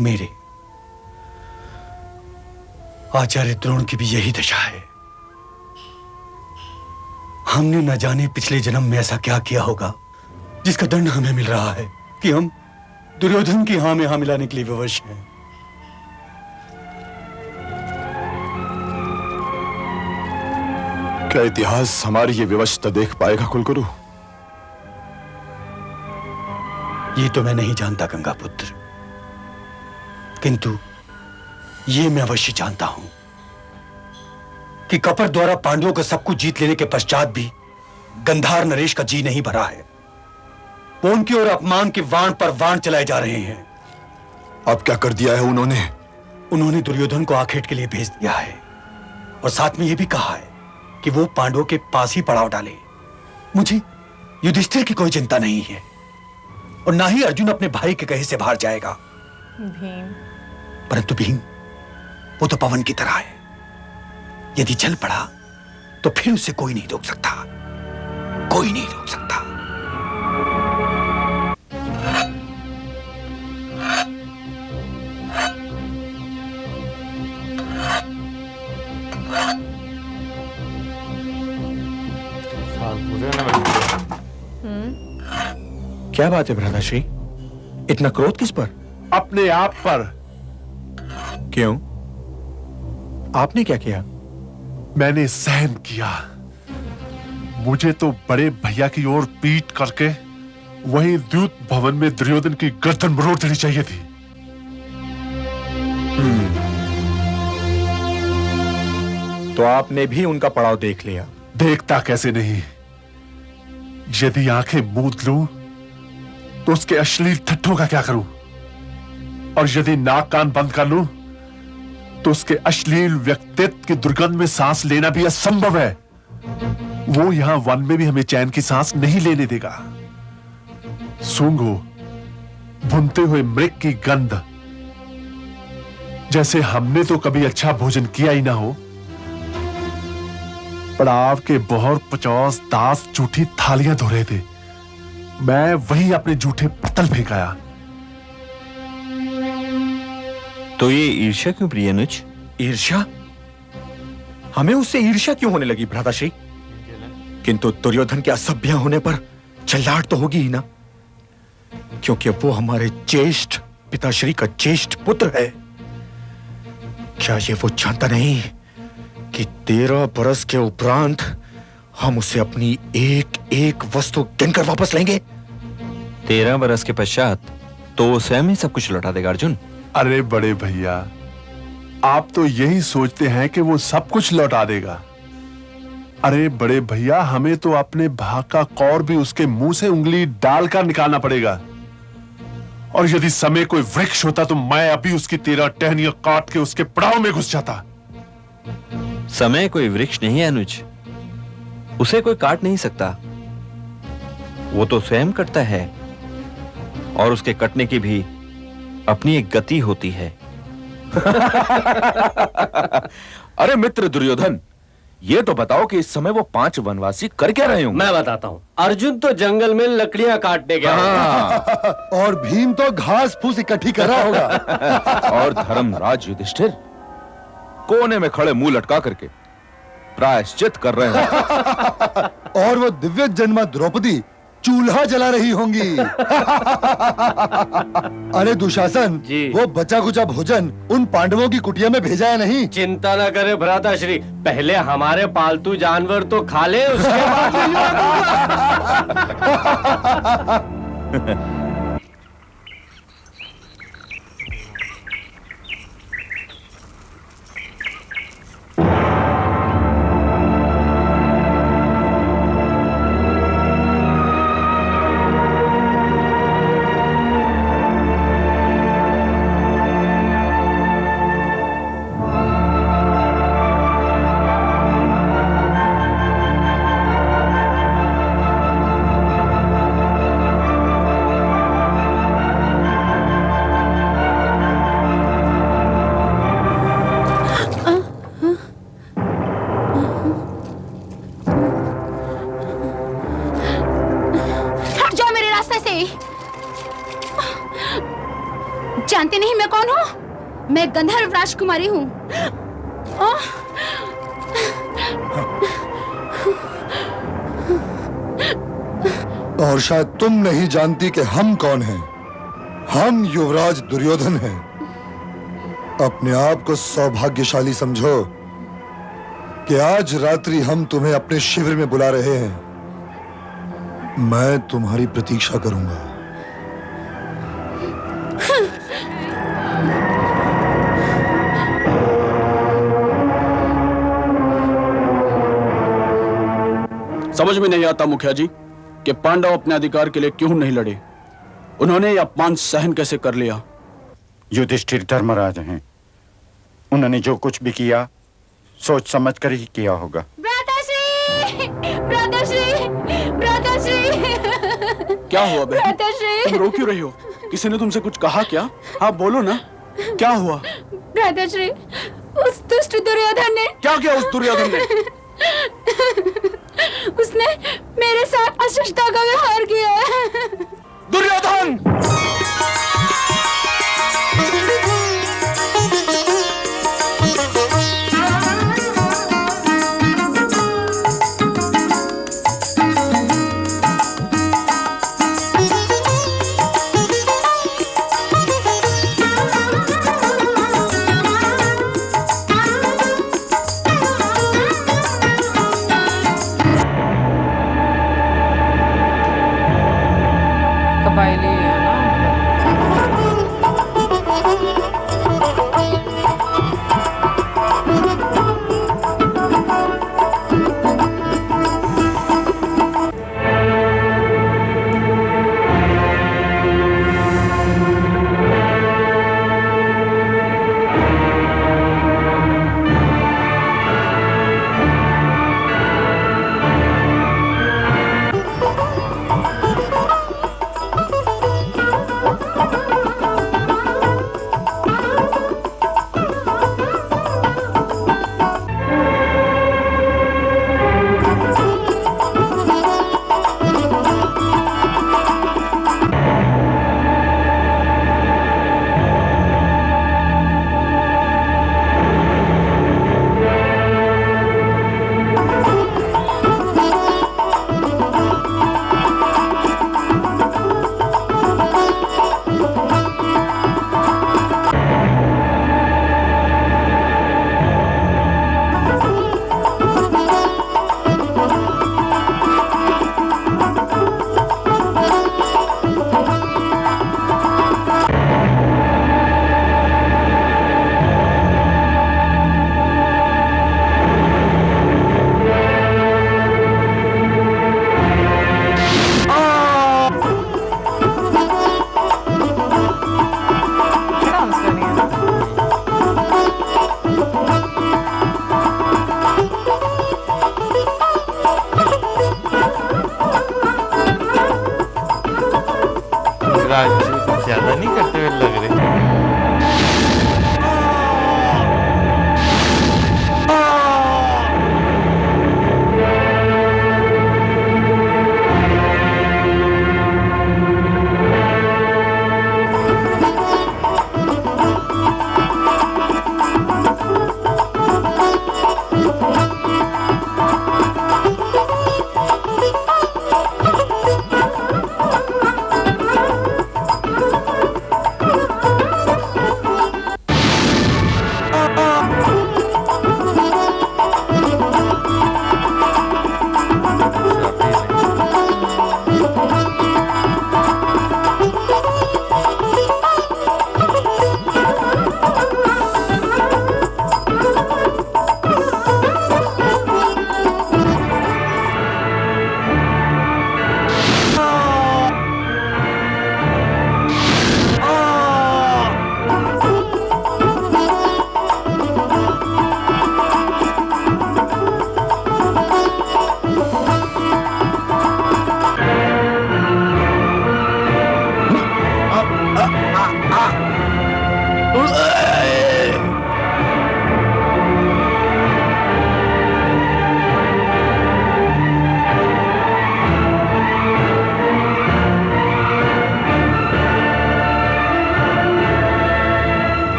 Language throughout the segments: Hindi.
मेरे आचार्य द्रोण की भी यही दशा है। हमने न जाने पिछले जन्म में ऐसा क्या किया होगा जिसका दंड हमें मिल रहा है कि हम दुर्योधन की हां में हां मिलाने के लिए विवश हैं। क्या इतिहास हमारी ये विवशता देख पाएगा कुलगुरु? ये तो मैं नहीं जानता गंगा पुत्र, किंतु ये मैं अवश्य जानता हूं कि कपट द्वारा पांडवों को सब कुछ जीत लेने के पश्चात भी गंधार नरेश का जी नहीं भरा है। वो उनकी ओर अपमान के वाण पर वाण चलाए जा रहे हैं। अब क्या कर दिया है उन्होंने? उन्होंने दुर्योधन को आखेट के लिए भेज दिया है और साथ में यह भी कहा है कि वो पांडवों के पास ही पड़ाव डाले। मुझे युधिष्ठिर की कोई चिंता नहीं है और ना ही अर्जुन अपने भाई के कहे से बाहर जाएगा। भीम। परंतु भीम वो तो पवन की तरह है, यदि चल पड़ा तो फिर उसे कोई नहीं रोक सकता, कोई नहीं रोक सकता। क्या बात है भ्राताश्री, इतना क्रोध किस पर? अपने आप पर। क्यों? आपने क्या किया? मैंने सहन किया। मुझे तो बड़े भैया की ओर पीट करके वही द्यूत भवन में दुर्योधन की गर्दन मरोड़ देनी चाहिए थी। तो आपने भी उनका पड़ाव देख लिया? देखता कैसे नहीं, यदि आंखें मूंद लूं तो उसके अश्लील ठट्ठों का क्या करूं, और यदि नाक कान बंद कर लूं तो उसके अश्लील व्यक्तित्व की दुर्गंध में सांस लेना भी असंभव है। वो यहां वन में भी हमें चैन की सांस नहीं लेने देगा। सूंघो भुनते हुए मृग की गंध, जैसे हमने तो कभी अच्छा भोजन किया ही ना हो। पड़ाव के बहर 50 दास जूठी थालियां धो रहे थे, मैं वही अपने जूठे पत्तल फेंक आया। तो ये ईर्ष्या क्यों प्रिय अनुज? ईर्ष्या? हमें उससे ईर्ष्या क्यों होने लगी भ्राताश्री? किंतु दुर्योधन के असभ्य होने पर चिल्लाहट तो होगी ही ना, क्योंकि वो हमारे ज्येष्ठ पिताश्री का ज्येष्ठ पुत्र है। क्या ये वो जानता नहीं कि 13 बरस के उपरांत हम उसे अपनी एक एक वस्तु गिनकर वापस लेंगे? 13 बरस के पश्चात तो वो स्वयं ही सब कुछ लौटा देगा अर्जुन। अरे बड़े भैया, आप तो यही सोचते हैं कि वो सब कुछ लौटा देगा। अरे बड़े भैया, हमें तो अपने भाग का कौर भी उसके मुंह से उंगली डालकर निकालना पड़ेगा। और यदि समय कोई वृक्ष होता तो मैं अभी उसकी 13 टहनियां काट के उसके पड़ाव में घुस जाता। समय कोई वृक्ष नहीं है अनुज, उसे कोई काट नहीं सकता। वो तो स्वयं कटता है और उसके कटने की भी अपनी एक गति होती है। अरे मित्र दुर्योधन, ये तो बताओ कि इस समय वो 5 वनवासी कर क्या रहे होंगे? मैं बताता हूँ। अर्जुन तो जंगल में लकड़ियां काटने गया होगा। और भीम तो घास फूस इकट्ठी कर रहा होगा। और धर्मराज युधिष्ठिर कोने में खड़े मुंह लटका करके प्रायश्चित कर रहे हैं। और वो दिव्य जन्मा द्रौपदी चूल्हा जला रही होंगी। अरे दुशासन, वो बचा कुचा भोजन उन पांडवों की कुटिया में भेजा है नहीं? चिंता न करे भ्राताश्री, पहले हमारे पालतू जानवर तो खा ले, उसके बाद सुनो, मैं गंधर्व राजकुमारी हूँ। और शायद तुम नहीं जानती कि हम कौन हैं। हम युवराज दुर्योधन हैं। अपने आप को सौभाग्यशाली समझो कि आज रात्रि हम तुम्हें अपने शिविर में बुला रहे हैं। मैं तुम्हारी प्रतीक्षा करूंगा। समझ में नहीं आता मुखिया जी कि पांडव अपने अधिकार के लिए क्यों नहीं लड़े। उन्होंने यह अपमान सहन कैसे कर लिया। युधिष्ठिर धर्मराज हैं। उन्होंने जो कुछ भी किया सोच समझ कर ही किया होगा। भ्राताश्री, भ्राताश्री, भ्राताश्री। क्या हुआ बहन? भ्राताश्री। तुम रो क्यों रही हो? किसी ने तुमसे कुछ कहा क्या? हाँ बोलो ना, क्या हुआ? भ्राताश्री, उस दुष्ट दुर्योधन ने। क्या किया उस दुर्योधन ने? उसने मेरे साथ अशिष्टता का व्यवहार किया है। दुर्योधन! कबायली है ना।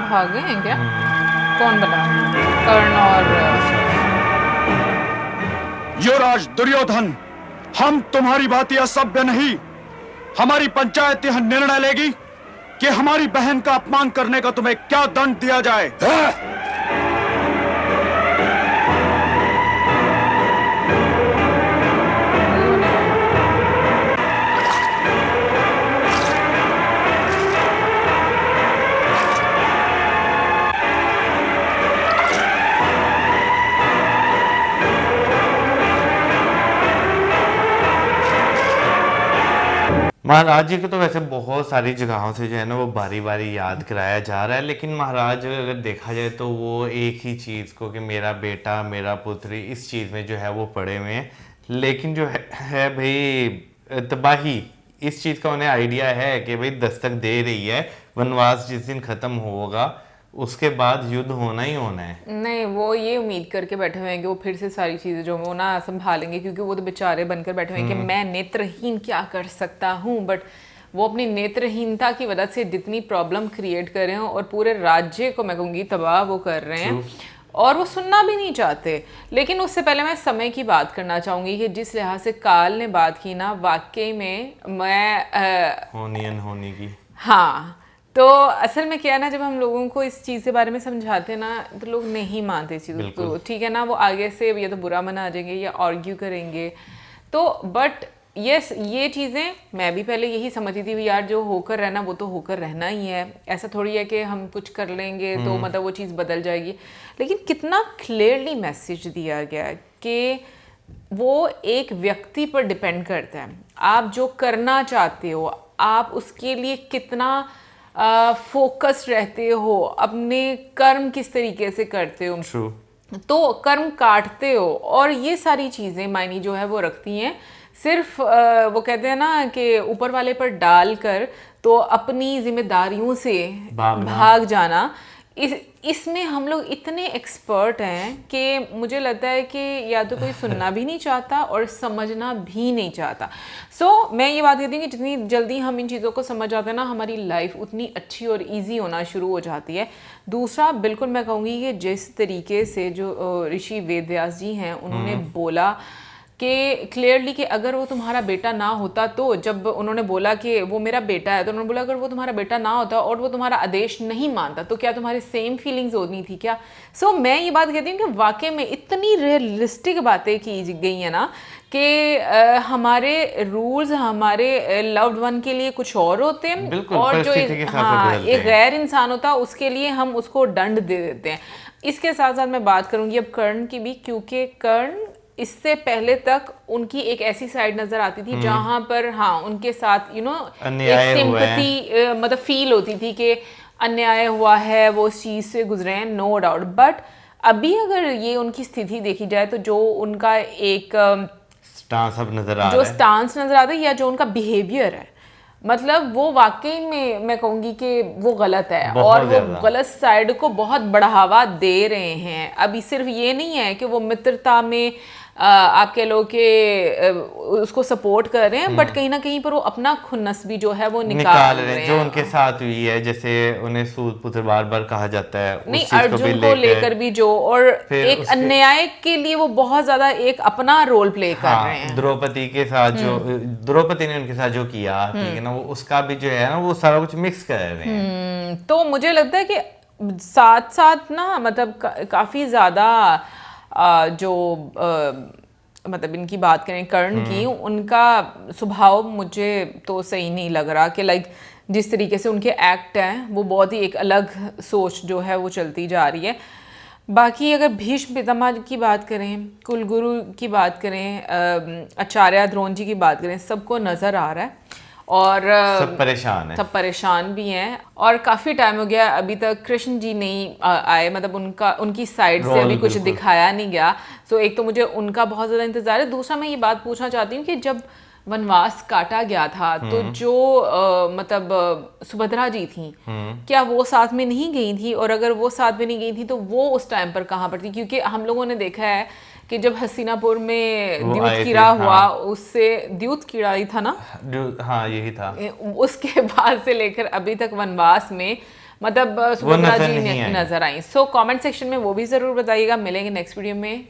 भाग गए हैं क्या? कौन बता? कर्ण और युवराज दुर्योधन, हम तुम्हारी भांति असभ्य नहीं। हमारी पंचायत यह निर्णय लेगी कि हमारी बहन का अपमान करने का तुम्हें क्या दंड दिया जाए। महाराज जी को तो वैसे बहुत सारी जगहों से जो है ना वो बारी बारी याद कराया जा रहा है, लेकिन महाराज अगर देखा जाए तो वो एक ही चीज़ को कि मेरा बेटा मेरा पुत्री इस चीज़ में जो है वो पड़े हुए हैं। लेकिन जो है भाई तबाही इस चीज़ का उन्हें आइडिया है कि भाई दस्तक दे रही है, वनवास जिस दिन ख़त्म होगा उसके बाद युद्ध होना ही होना है। नहीं, वो ये उम्मीद करके बैठे हुए हैं कि वो फिर से सारी चीज़ें जो वो ना संभालेंगे, क्योंकि वो तो बेचारे बनकर बैठे हुए हैं कि मैं नेत्रहीन क्या कर सकता हूँ। बट वो अपनी नेत्रहीनता की वजह से जितनी प्रॉब्लम क्रिएट कर रहे हैं और पूरे राज्य को मैं कहूँगी तबाह वो कर रहे हैं, और वो सुनना भी नहीं चाहते। लेकिन उससे पहले मैं समय की बात करना चाहूँगी कि जिस लिहाज से काल ने बात की ना, वाकई में मैं होनी की। हाँ, तो असल में क्या है ना, जब हम लोगों को इस चीज़ के बारे में समझाते हैं ना तो लोग नहीं मानते इस चीज़ को, ठीक है ना। वो आगे से या तो बुरा मना जाएंगे या आर्ग्यू करेंगे। तो बट यस, ये चीज़ें मैं भी पहले यही समझती थी यार, जो होकर रहना वो तो होकर रहना ही है। ऐसा थोड़ी है कि हम कुछ कर लेंगे तो मतलब वो चीज़ बदल जाएगी। लेकिन कितना क्लियरली मैसेज दिया गया है कि वो एक व्यक्ति पर डिपेंड करता है। आप जो करना चाहते हो, आप उसके लिए कितना फोकस रहते हो, अपने कर्म किस तरीके से करते हो, तो कर्म काटते हो, और ये सारी चीज़ें मायने जो है वो रखती हैं। सिर्फ वो कहते हैं ना कि ऊपर वाले पर डालकर तो अपनी जिम्मेदारियों से भाग जाना, इसमें हम लोग इतने एक्सपर्ट हैं कि मुझे लगता है कि या तो कोई सुनना भी नहीं चाहता और समझना भी नहीं चाहता। मैं ये बात कहती हूँ कि जितनी जल्दी हम इन चीज़ों को समझ जाते हैं ना, हमारी लाइफ उतनी अच्छी और इजी होना शुरू हो जाती है। दूसरा, बिल्कुल मैं कहूँगी कि जिस तरीके से जो ऋषि वेदव्यास जी हैं उन्होंने बोला कि क्लियरली कि अगर वो तुम्हारा बेटा ना होता, तो जब उन्होंने बोला कि वो मेरा बेटा है, तो उन्होंने बोला अगर वो तुम्हारा बेटा ना होता और वो तुम्हारा आदेश नहीं मानता तो क्या तुम्हारे सेम फीलिंग्स होनी थी क्या? मैं ये बात कहती हूँ कि वाकई में इतनी रियलिस्टिक बातें की गई हैं ना कि हमारे रूल्स हमारे लव्ड वन के लिए कुछ और होते हैं, और जो एक गैर इंसान होता है उसके लिए हम उसको दंड दे देते हैं। इसके साथ साथ मैं बात करूँगी अब कर्ण की भी, क्योंकि कर्ण इससे पहले तक उनकी एक ऐसी साइड नजर आती थी जहां पर उनके साथ एक सिंपैथी मतलब फील होती थी कि अन्याय हुआ है, वो उस चीज से गुजरे हैं, नो डाउट। बट अभी अगर ये उनकी स्थिति देखी जाए तो जो उनका एक स्टांस अब नजर आ रहा है, स्टांस नजर आता है या जो उनका बिहेवियर है, मतलब वो वाकई में मैं कहूँगी कि वो गलत है, और वो गलत साइड को बहुत बढ़ावा दे रहे हैं। अभी सिर्फ ये नहीं है कि वो मित्रता में आप कह लो कि उसको सपोर्ट कर रहे हैं, बट कहीं ना कहीं पर वो अपना खुन्नस भी जो है वो निकाल रहे हैं। जो उनके साथ हुई है, जैसे उन्हें सूद पुत्र बार बार कहा जाता है, नहीं अर्जुन को लेकर भी जो, और एक अन्याय के लिए वो बहुत ज्यादा एक अपना रोल प्ले कर रहे हैं। द्रौपदी के साथ जो द्रौपदी ने उनके साथ जो किया, ठीक है ना, वो उसका भी जो है ना वो सारा कुछ मिक्स कर रहे हैं। तो मुझे लगता है कि साथ साथ ना मतलब काफी ज्यादा जो मतलब इनकी बात करें कर्ण की, उनका स्वभाव मुझे तो सही नहीं लग रहा कि लाइक जिस तरीके से उनके एक्ट हैं वो बहुत ही एक अलग सोच जो है वो चलती जा रही है। बाकी अगर भीष्म पितामह की बात करें, कुलगुरु की बात करें, आचार्य द्रोण जी की बात करें, सबको नज़र आ रहा है और सब परेशान है, सब परेशान भी हैं। और काफ़ी टाइम हो गया अभी तक कृष्ण जी नहीं आए, मतलब उनकी साइड से अभी कुछ दिखाया नहीं गया। एक तो मुझे उनका बहुत ज़्यादा इंतज़ार है। दूसरा मैं ये बात पूछना चाहती हूँ कि जब वनवास काटा गया था तो जो मतलब सुभद्रा जी थी, क्या वो साथ में नहीं गई थी? और अगर वो साथ में नहीं गई थी तो वो उस टाइम पर कहाँ पर थी? क्योंकि हम लोगों ने देखा है कि जब हस्तिनापुर में द्यूत कीड़ा हुआ, उससे द्यूत कीड़ा ही था ना, हाँ यही था, उसके बाद से लेकर अभी तक वनवास में मतलब सुभद्रा नजर जी नहीं आई। नजर आई। सो कमेंट सेक्शन में वो भी जरूर बताइएगा। मिलेंगे नेक्स्ट वीडियो में।